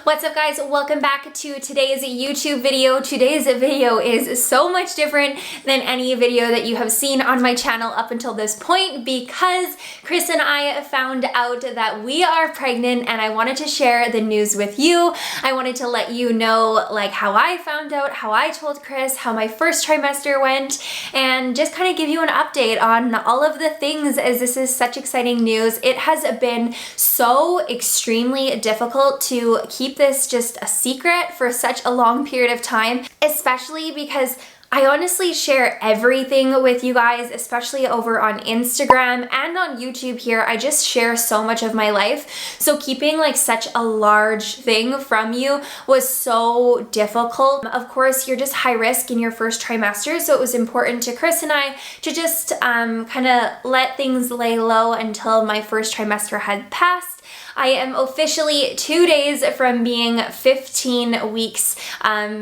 What's up guys? Welcome back to today's YouTube video. Today's video is so much different than any video that you have seen on my channel up until this point because Chris and I found out that we are pregnant and I wanted to share the news with you. I wanted to let you know like how I found out, how I told Chris, how my first trimester went, and just kind of give you an update on all of the things as this is such exciting news. It has been so extremely difficult to keep this just a secret for such a long period of time, especially because I honestly share everything with you guys, especially over on Instagram and on YouTube here. I just share so much of my life. So keeping like such a large thing from you was so difficult. Of course, you're just high risk in your first trimester. So it was important to Chris and I to just kind of let things lay low until my first trimester had passed. I am officially 2 days from being 15 weeks.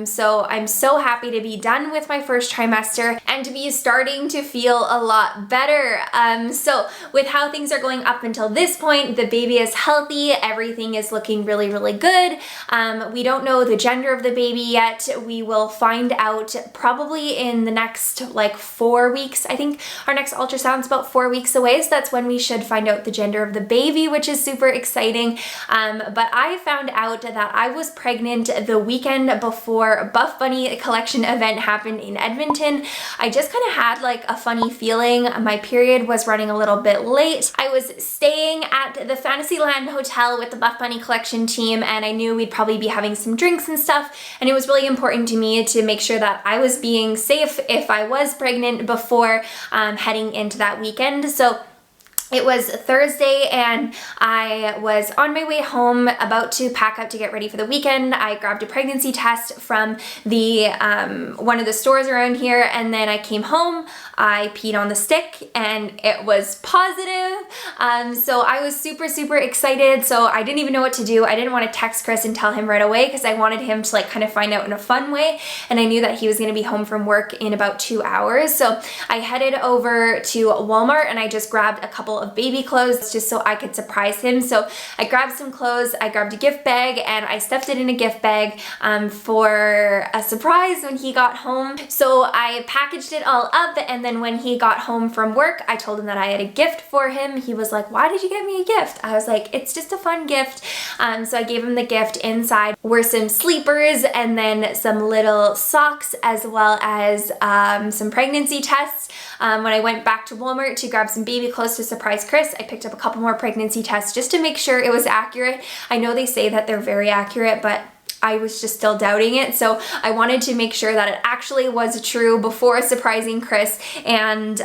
So I'm so happy to be done with my first trimester and to be starting to feel a lot better. So with how things are going up until this point, the baby is healthy. Everything is looking really, really good. We don't know the gender of the baby yet. We will find out probably in the next like 4 weeks. I think our next ultrasound's about 4 weeks away. So that's when we should find out the gender of the baby, which is super exciting. But I found out that I was pregnant the weekend before Buff Bunny collection event happened in Edmonton. I just kind of had like a funny feeling. My period was running a little bit late. I was staying at the Fantasyland Hotel with the Buff Bunny collection team, and I knew we'd probably be having some drinks and stuff, and it was really important to me to make sure that I was being safe if I was pregnant before heading into that weekend. So it was Thursday and I was on my way home about to pack up to get ready for the weekend. I grabbed a pregnancy test from the one of the stores around here, and then I came home, I peed on the stick and it was positive. So I was super, super excited. So I didn't even know what to do. I didn't want to text Chris and tell him right away because I wanted him to like kind of find out in a fun way. And I knew that he was going to be home from work in about 2 hours. So I headed over to Walmart and I just grabbed a couple of baby clothes just so I could surprise him. So I grabbed some clothes, I grabbed a gift bag, and I stuffed it in a gift bag for a surprise when he got home. So I packaged it all up, and then when he got home from work, I told him that I had a gift for him. He was like, "Why did you get me a gift?" I was like, "It's just a fun gift." So I gave him the gift. Inside were some sleepers and then some little socks as well as some pregnancy tests. When I went back to Walmart to grab some baby clothes to surprise Chris, I picked up a couple more pregnancy tests just to make sure it was accurate. I know they say that they're very accurate, but I was just still doubting it. So I wanted to make sure that it actually was true before surprising Chris. And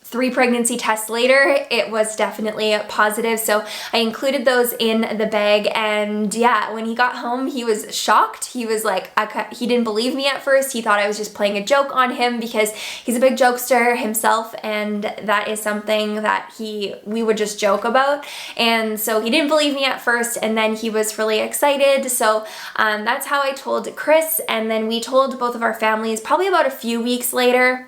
3 pregnancy tests later, it was definitely positive. So I included those in the bag, and yeah, when he got home, he was shocked. He was like, he didn't believe me at first. He thought I was just playing a joke on him because he's a big jokester himself, and that is something that we would just joke about. And so he didn't believe me at first, and then he was really excited. So that's how I told Chris, and then we told both of our families probably about a few weeks later.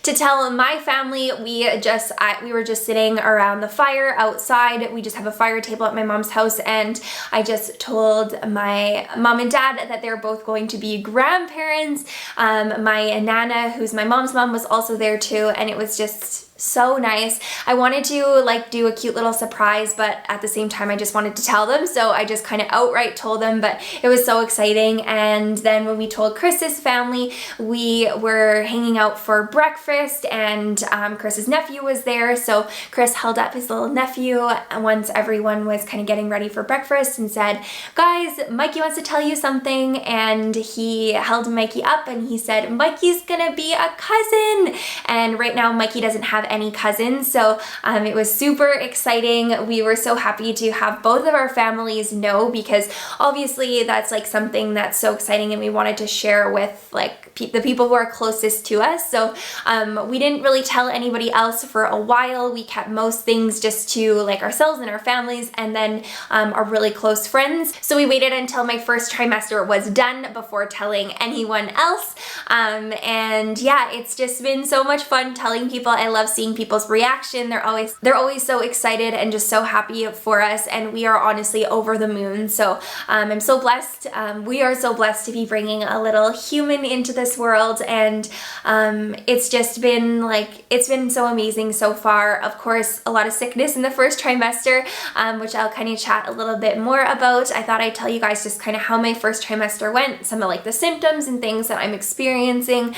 To tell my family, we were just sitting around the fire outside. We just have a fire table at my mom's house, and I just told my mom and dad that they're both going to be grandparents. My Nana, who's my mom's mom, was also there too, and it was just so nice. I wanted to like do a cute little surprise, but at the same time I just wanted to tell them, so I just kind of outright told them, but it was so exciting. And then when we told Chris's family, we were hanging out for breakfast, and Chris's nephew was there, so Chris held up his little nephew once everyone was kind of getting ready for breakfast and said, "Guys, Mikey wants to tell you something." And he held Mikey up and he said, "Mikey's gonna be a cousin." And right now Mikey doesn't have any cousins, so it was super exciting. We were so happy to have both of our families know, because obviously that's like something that's so exciting and we wanted to share with like the people who are closest to us. So we didn't really tell anybody else for a while. We kept most things just to like ourselves and our families, and then our really close friends. So we waited until my first trimester was done before telling anyone else. And yeah, it's just been so much fun telling people. I love seeing people's reaction. They're always so excited and just so happy for us, and we are honestly over the moon. So I'm so blessed. We are so blessed to be bringing a little human into this world, and it's just been like, it's been so amazing so far. Of course, a lot of sickness in the first trimester, which I'll kind of chat a little bit more about. I thought I'd tell you guys just kind of how my first trimester went, some of like the symptoms and things that I'm experiencing,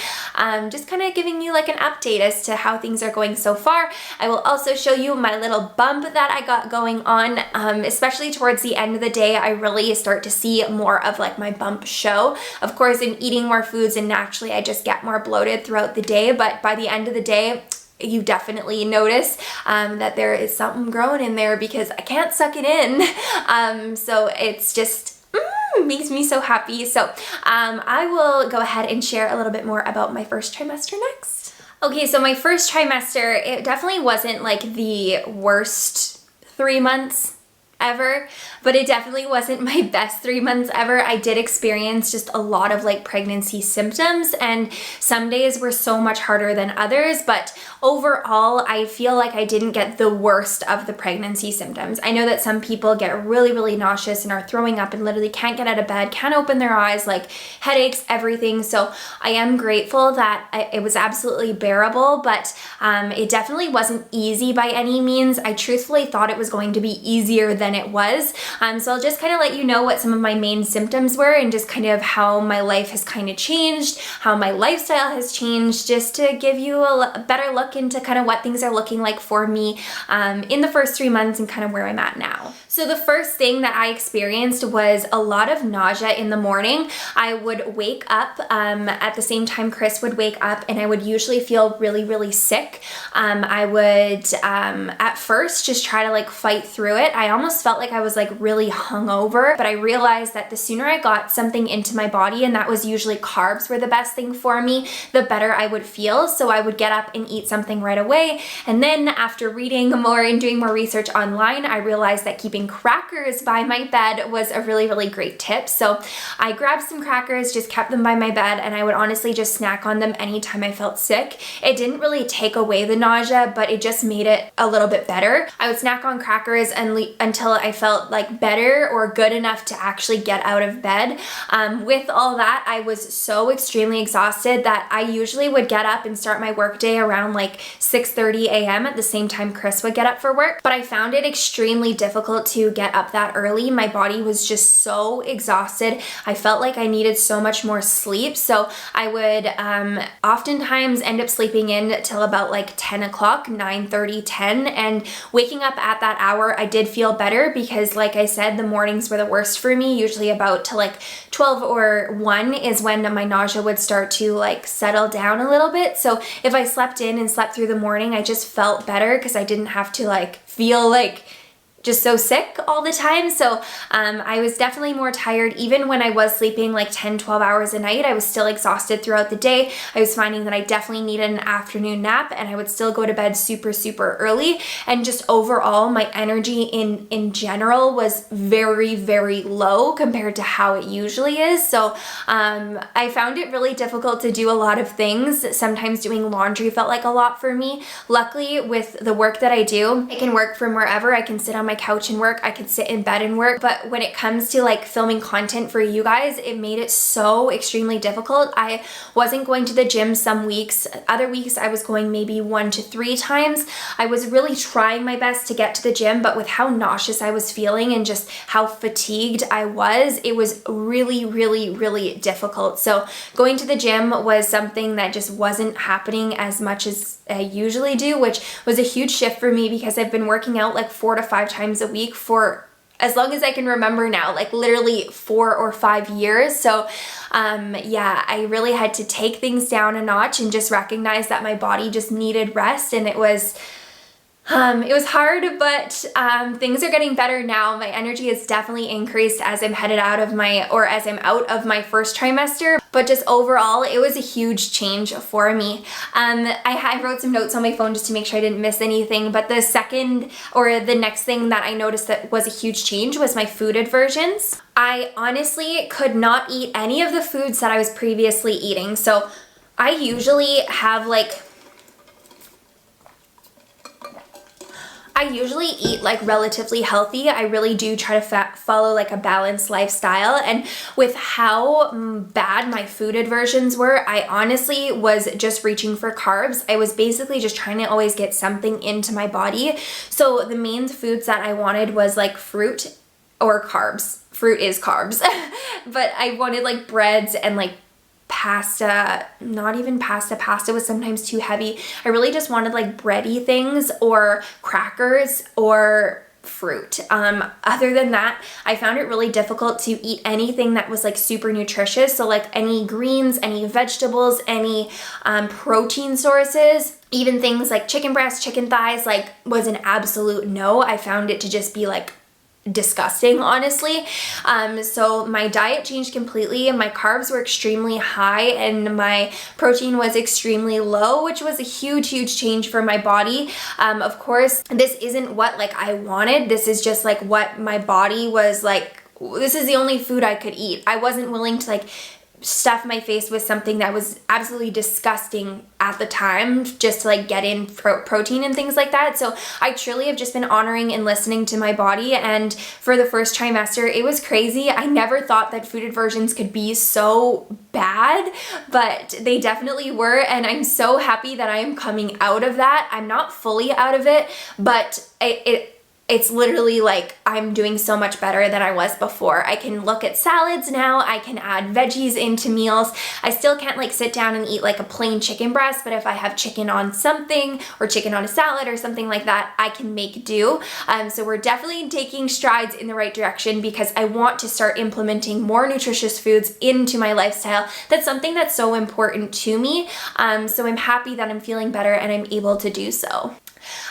just kind of giving you like an update as to how things are going so far. I will also show you my little bump that I got going on, especially towards the end of the day. I really start to see more of like my bump show. Of course, in eating more foods, and naturally I just get more bloated throughout the day, but by the end of the day, you definitely notice that there is something growing in there because I can't suck it in. So it's just makes me so happy. So I will go ahead and share a little bit more about my first trimester next. Okay, so my first trimester, it definitely wasn't like the worst 3 months ever, but it definitely wasn't my best 3 months ever. I did experience just a lot of like pregnancy symptoms, and some days were so much harder than others, but overall I feel like I didn't get the worst of the pregnancy symptoms. I know that some people get really, really nauseous and are throwing up and literally can't get out of bed, can't open their eyes, like headaches, everything. So I am grateful that it was absolutely bearable, but it definitely wasn't easy by any means. I truthfully thought it was going to be easier than it was. So I'll just kind of let you know what some of my main symptoms were, and just kind of how my life has kind of changed, how my lifestyle has changed, just to give you a better look into kind of what things are looking like for me in the first 3 months and kind of where I'm at now. So the first thing that I experienced was a lot of nausea in the morning. I would wake up at the same time Chris would wake up, and I would usually feel really, really sick. I would at first just try to like fight through it. I almost felt like I was like really hungover, but I realized that the sooner I got something into my body, and that was usually carbs were the best thing for me, the better I would feel. So I would get up and eat something right away. And then after reading more and doing more research online, I realized that keeping crackers by my bed was a really, really great tip. So I grabbed some crackers, just kept them by my bed, and I would honestly just snack on them anytime I felt sick. It didn't really take away the nausea, but it just made it a little bit better. I would snack on crackers until I felt like better or good enough to actually get out of bed. With all that, I was so extremely exhausted that I usually would get up and start my workday around like 6:30 a.m. at the same time Chris would get up for work. But I found it extremely difficult to get up that early. My body was just so exhausted. I felt like I needed so much more sleep. So I would oftentimes end up sleeping in till about like 10 o'clock, 9:30, 10, and waking up at that hour, I did feel better because like I said, the mornings were the worst for me. Usually about to like 12 or 1 is when my nausea would start to like settle down a little bit. So if I slept in and slept through the morning, I just felt better because I didn't have to like feel like just so sick all the time. So I was definitely more tired. Even when I was sleeping like 10-12 hours a night, I was still exhausted throughout the day. I was finding that I definitely needed an afternoon nap, and I would still go to bed super, super early. And just overall, my energy in general was very, very low compared to how it usually is. So I found it really difficult to do a lot of things. Sometimes doing laundry felt like a lot for me. Luckily, with the work that I do, I can work from wherever. I can sit on my couch and work, I could sit in bed and work, but when it comes to like filming content for you guys, it made it so extremely difficult. I wasn't going to the gym some weeks. Other weeks I was going maybe 1 to 3 times. I was really trying my best to get to the gym, but with how nauseous I was feeling and just how fatigued I was, it was really, really, really difficult. So going to the gym was something that just wasn't happening as much as I usually do, which was a huge shift for me because I've been working out like 4 to 5 times a week for as long as I can remember now, like literally 4 or 5 years. So yeah, I really had to take things down a notch and just recognize that my body just needed rest, and it was hard, but things are getting better now. My energy has definitely increased as I'm out of my first trimester. But just overall, it was a huge change for me. I wrote some notes on my phone just to make sure I didn't miss anything, but the second or the next thing that I noticed that was a huge change was my food aversions. I honestly could not eat any of the foods that I was previously eating. So I usually have I usually eat like relatively healthy. I really do try to follow like a balanced lifestyle, and with how bad my food aversions were, I honestly was just reaching for carbs. I was basically just trying to always get something into my body. So the main foods that I wanted was like fruit or carbs. Fruit is carbs. But I wanted like breads and like pasta, not even pasta. Pasta was sometimes too heavy. I really just wanted like bready things or crackers or fruit. Other than that, I found it really difficult to eat anything that was like super nutritious. So like any greens, any vegetables, any protein sources, even things like chicken breasts, chicken thighs, like was an absolute no. I found it to just be like disgusting, honestly. So my diet changed completely, and my carbs were extremely high and my protein was extremely low, which was a huge change for my body. Of course, this isn't what like I wanted. This is just like what my body was like. This is the only food I could eat. I wasn't willing to like stuff my face with something that was absolutely disgusting at the time just to like get in protein and things like that. So I truly have just been honoring and listening to my body, and for the first trimester it was crazy. I never thought that food aversions could be so bad, but they definitely were, and I'm so happy that I am coming out of that. I'm not fully out of it, but it's literally like I'm doing so much better than I was before. I can look at salads now. I can add veggies into meals. I still can't like sit down and eat like a plain chicken breast, but if I have chicken on something or chicken on a salad or something like that, I can make do. So we're definitely taking strides in the right direction because I want to start implementing more nutritious foods into my lifestyle. That's something that's so important to me. So I'm happy that I'm feeling better and I'm able to do so.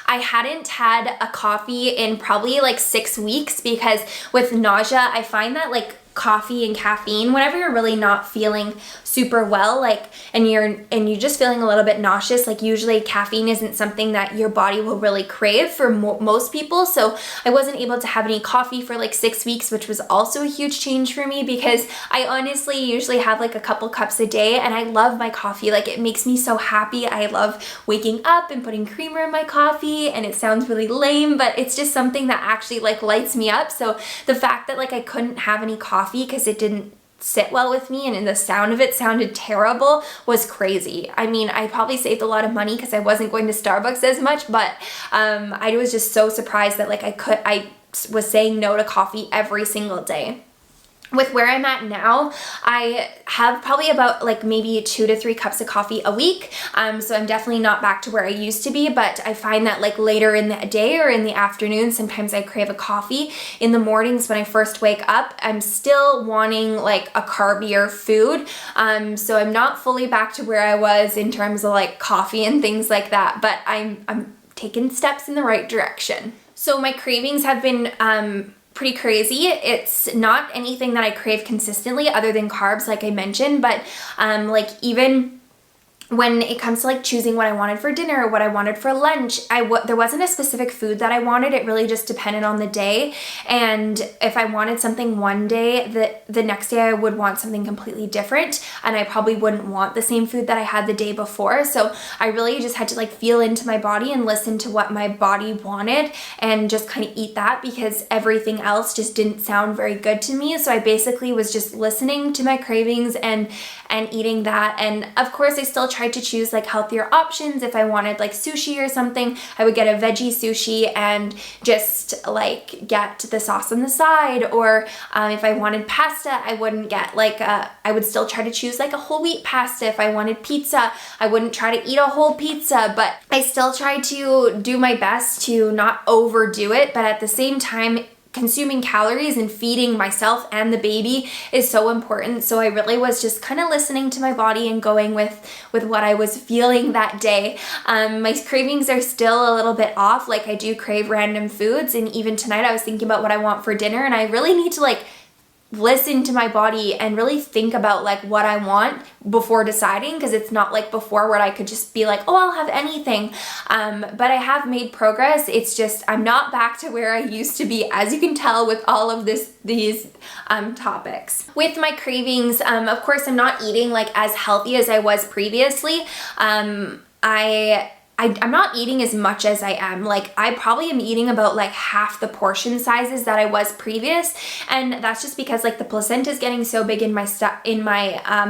I hadn't had a coffee in probably like 6 weeks because with nausea, I find that like coffee and caffeine, whenever you're really not feeling super well, like, and you're just feeling a little bit nauseous, like usually caffeine isn't something that your body will really crave for most people. So I wasn't able to have any coffee for like 6 weeks, which was also a huge change for me because I honestly usually have like a couple cups a day and I love my coffee. Like it makes me so happy. I love waking up and putting creamer in my coffee, and it sounds really lame, but it's just something that actually like lights me up. So the fact that like I couldn't have any coffee because it didn't sit well with me and the sound of it sounded terrible was crazy. I mean, I probably saved a lot of money because I wasn't going to Starbucks as much, but I was just so surprised that like I was saying no to coffee every single day. With where I'm at now, I have probably about like maybe 2 to 3 cups of coffee a week. So I'm definitely not back to where I used to be, but I find that like later in the day or in the afternoon, sometimes I crave a coffee. In the mornings when I first wake up, I'm still wanting like a carbier food. So I'm not fully back to where I was in terms of like coffee and things like that, but I'm taking steps in the right direction. So my cravings have been pretty crazy. It's not anything that I crave consistently other than carbs, like I mentioned, but like even when it comes to like choosing what I wanted for dinner or what I wanted for lunch, there wasn't a specific food that I wanted. It really just depended on the day. And if I wanted something one day, the next day I would want something completely different, and I probably wouldn't want the same food that I had the day before. So I really just had to like feel into my body and listen to what my body wanted and just kind of eat that because everything else just didn't sound very good to me. So I basically was just listening to my cravings and eating that. And of course I still tried to choose like healthier options. If I wanted like sushi or something, I would get a veggie sushi and just like get the sauce on the side. Or if I wanted pasta, I wouldn't get like I would still try to choose like a whole wheat pasta. If I wanted pizza, I wouldn't try to eat a whole pizza, but I still try to do my best to not overdo it. But at the same time, consuming calories and feeding myself and the baby is so important. So I really was just kind of listening to my body and going with what I was feeling that day. My cravings are still a little bit off. Like I do crave random foods, and even tonight I was thinking about what I want for dinner, and I really need to like listen to my body and really think about like what I want before deciding, because it's not like before where I could just be like, oh, I'll have anything. But I have made progress. It's just I'm not back to where I used to be, as you can tell with all of these topics. With my cravings, of course, I'm not eating like as healthy as I was previously. I'm not eating as much as I am. Like I probably am eating about like half the portion sizes that I was previous, and that's just because like the placenta is getting so big in my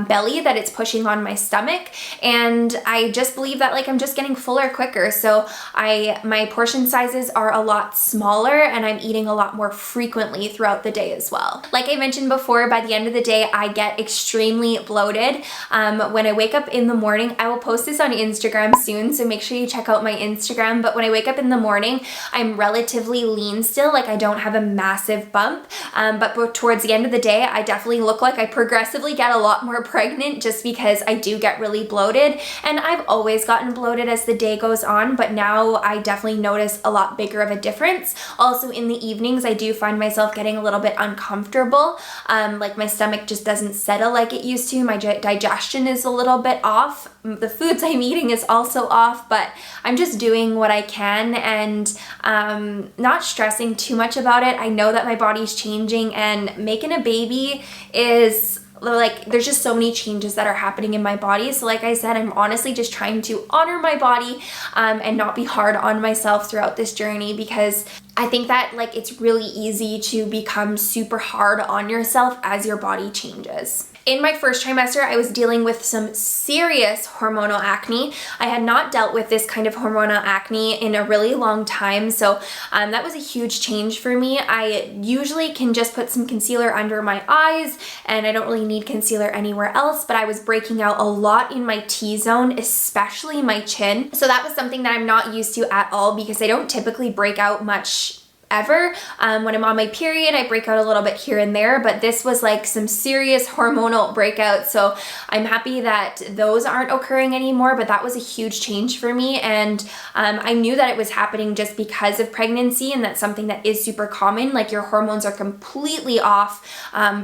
belly that it's pushing on my stomach, and I just believe that like I'm just getting fuller quicker. So my portion sizes are a lot smaller, and I'm eating a lot more frequently throughout the day as well. Like I mentioned before, by the end of the day I get extremely bloated. When I wake up in the morning, I will post this on Instagram soon, so make sure you check out my Instagram, but when I wake up in the morning, I'm relatively lean still, like I don't have a massive bump, but towards the end of the day, I definitely look like I progressively get a lot more pregnant, just because I do get really bloated, and I've always gotten bloated as the day goes on, but now I definitely notice a lot bigger of a difference. Also in the evenings, I do find myself getting a little bit uncomfortable, like my stomach just doesn't settle like it used to, my digestion is a little bit off, the foods I'm eating is also off, but I'm just doing what I can and not stressing too much about it. I know that my body's changing, and making a baby is like, there's just so many changes that are happening in my body. So like I said, I'm honestly just trying to honor my body and not be hard on myself throughout this journey, because I think that like it's really easy to become super hard on yourself as your body changes. In my first trimester, I was dealing with some serious hormonal acne. I had not dealt with this kind of hormonal acne in a really long time, so that was a huge change for me. I usually can just put some concealer under my eyes, and I don't really need concealer anywhere else, but I was breaking out a lot in my T-zone, especially my chin. So that was something that I'm not used to at all, because I don't typically break out much ever. When I'm on my period, I break out a little bit here and there, but this was like some serious hormonal breakouts, so I'm happy that those aren't occurring anymore, but that was a huge change for me, and I knew that it was happening just because of pregnancy, and that's something that is super common. Like your hormones are completely off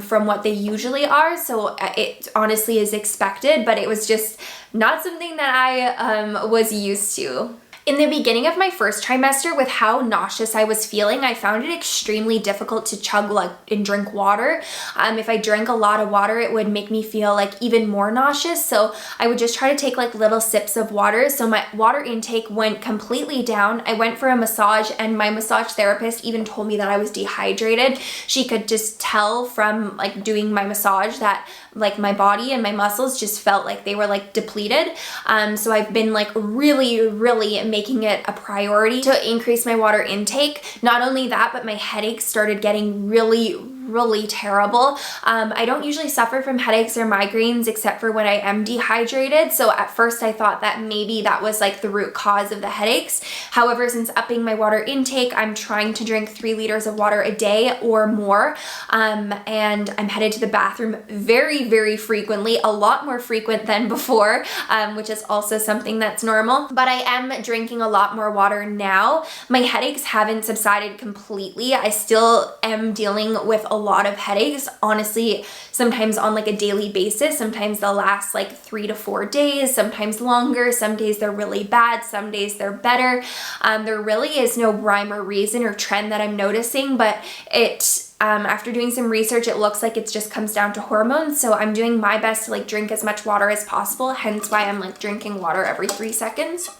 from what they usually are, so it honestly is expected, but it was just not something that I was used to. In the beginning of my first trimester, with how nauseous I was feeling, I found it extremely difficult to chug like and drink water. If I drank a lot of water, it would make me feel like even more nauseous. So I would just try to take like little sips of water. So my water intake went completely down. I went for a massage, and my massage therapist even told me that I was dehydrated. She could just tell from like doing my massage that like my body and my muscles just felt like they were like depleted. So I've been like really making it a priority to increase my water intake. Not only that, but my headaches started getting really terrible. I don't usually suffer from headaches or migraines except for when I am dehydrated. So at first I thought that maybe that was like the root cause of the headaches. However, since upping my water intake, I'm trying to drink 3 liters of water a day or more. And I'm headed to the bathroom very frequently, a lot more frequent than before, which is also something that's normal. But I am drinking a lot more water now. My headaches haven't subsided completely. I still am dealing with a lot of headaches, honestly, sometimes on like a daily basis. Sometimes they'll last like 3 to 4 days, sometimes longer. Some days they're really bad, some days they're better. There really is no rhyme or reason or trend that I'm noticing, but after doing some research, it looks like it just comes down to hormones. So I'm doing my best to like drink as much water as possible, hence why I'm like drinking water every 3 seconds.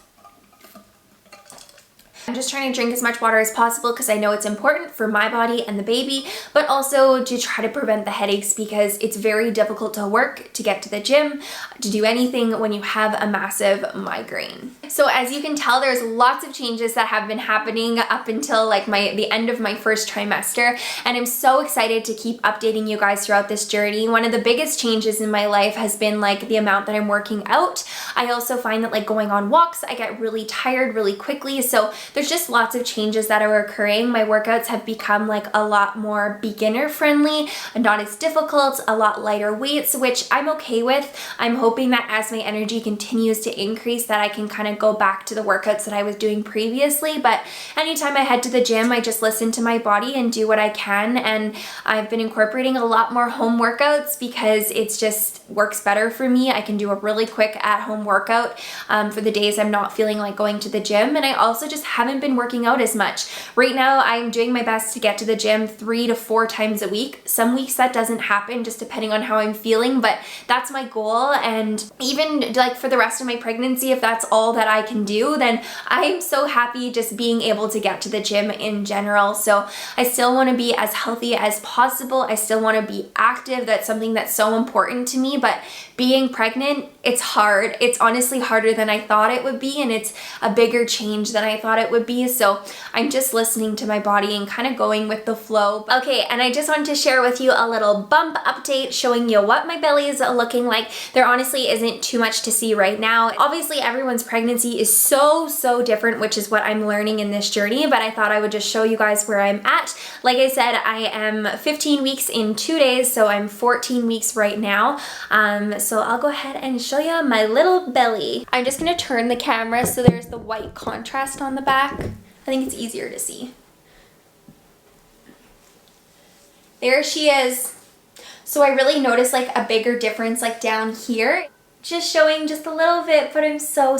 I'm just trying to drink as much water as possible because I know it's important for my body and the baby, but also to try to prevent the headaches, because it's very difficult to work, to get to the gym, to do anything when you have a massive migraine. So as you can tell, there's lots of changes that have been happening up until like the end of my first trimester, and I'm so excited to keep updating you guys throughout this journey. One of the biggest changes in my life has been like the amount that I'm working out. I also find that like going on walks, I get really tired really quickly, so there's just lots of changes that are occurring. My workouts have become like a lot more beginner friendly, not as difficult, a lot lighter weights, which I'm okay with. I'm hoping that as my energy continues to increase that I can kind of go back to the workouts that I was doing previously. But anytime I head to the gym, I just listen to my body and do what I can. And I've been incorporating a lot more home workouts because it's just works better for me. I can do a really quick at-home workout for the days I'm not feeling like going to the gym. And I also just haven't been working out as much. Right now, I'm doing my best to get to the gym 3 to 4 times a week. Some weeks that doesn't happen, just depending on how I'm feeling, but that's my goal. And even like for the rest of my pregnancy, if that's all that I can do, then I'm so happy just being able to get to the gym in general. So I still want to be as healthy as possible. I still want to be active. That's something that's so important to me, but being pregnant, it's hard. It's honestly harder than I thought it would be, and it's a bigger change than I thought it would be. So I'm just listening to my body and kind of going with the flow. Okay, and I just wanted to share with you a little bump update showing you what my belly is looking like. There honestly isn't too much to see right now. Obviously, everyone's pregnancy is so different, which is what I'm learning in this journey, but I thought I would just show you guys where I'm at. Like I said, I am 15 weeks in 2 days, so I'm 14 weeks right now. So I'll go ahead and show you my little belly. I'm just gonna turn the camera so there's the white contrast on the back. I think it's easier to see. There she is. So I really noticed like a bigger difference like down here. Just showing just a little bit, but I'm so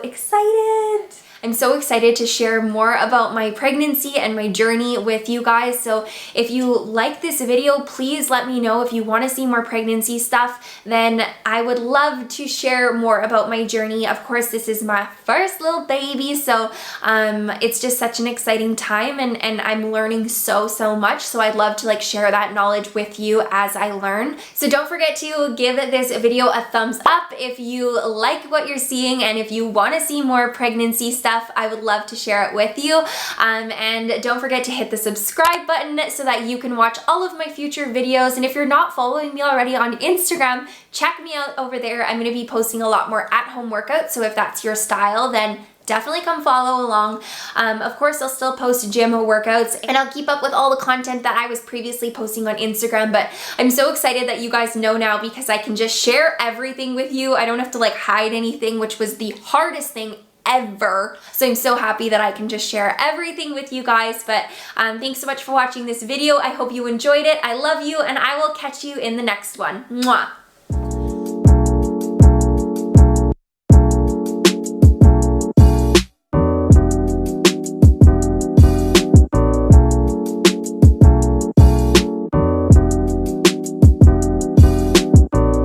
excited. I'm so excited to share more about my pregnancy and my journey with you guys. So if you like this video, please let me know. If you want to see more pregnancy stuff, then I would love to share more about my journey. Of course, this is my first little baby, so it's just such an exciting time, and I'm learning so much. So I'd love to like share that knowledge with you as I learn. So don't forget to give this video a thumbs up if you like what you're seeing, and if you want to see more pregnancy stuff, I would love to share it with you. And don't forget to hit the subscribe button so that you can watch all of my future videos. And if you're not following me already on Instagram, check me out over there. I'm going to be posting a lot more at-home workouts, so if that's your style, then definitely come follow along. Of course, I'll still post gym workouts, and I'll keep up with all the content that I was previously posting on Instagram, but I'm so excited that you guys know now because I can just share everything with you. I don't have to like hide anything, which was the hardest thing ever. So I'm so happy that I can just share everything with you guys. But thanks so much for watching this video. I hope you enjoyed it. I love you, and I will catch you in the next one. Mwah.